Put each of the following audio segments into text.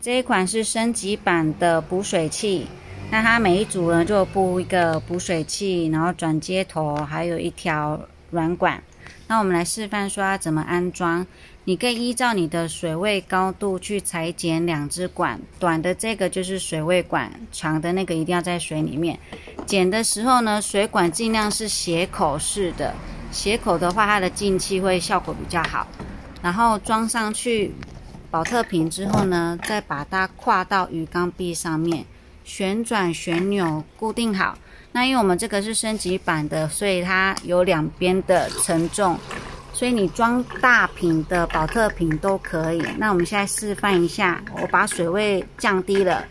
这一款是升级版的补水器，那它每一组呢就布一个补水器，然后转接头，还有一条软管。那我们来示范说它怎么安装。你可以依照你的水位高度去裁剪两支管，短的这个就是水位管，长的那个一定要在水里面。剪的时候呢，水管尽量是斜口式的，斜口的话它的进气会效果比较好。然后装上去保特瓶之后呢，再把它跨到鱼缸壁上面，旋转旋钮固定好。那因为我们这个是升级版的，所以它有两边的承重，所以你装大瓶的保特瓶都可以。那我们现在示范一下，我把水位降低了，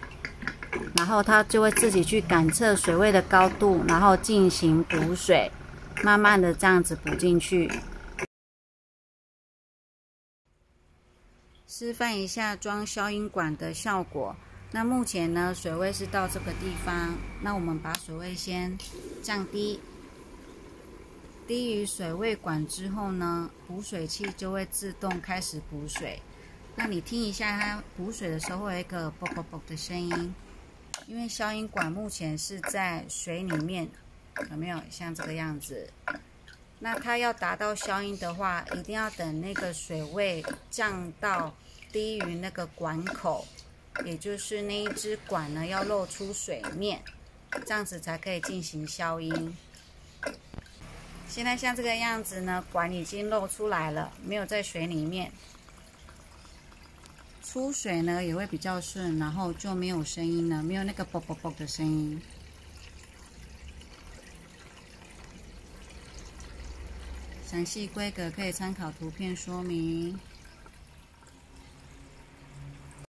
然后它就会自己去感测水位的高度，然后进行补水，慢慢的这样子补进去。示范一下装消音管的效果。那目前呢，水位是到这个地方，那我们把水位先降低，低于水位管之后呢，补水器就会自动开始补水。那你听一下它补水的时候会有一个啵啵啵的声音，因为消音管目前是在水里面，有没有像这个样子？那它要达到消音的话，一定要等那个水位降到低于那个管口，也就是那一支管呢要露出水面，这样子才可以进行消音。现在像这个样子呢，管已经露出来了，没有在水里面，出水呢也会比较顺，然后就没有声音了，没有那个啵啵啵的声音。详细规格可以参考图片说明。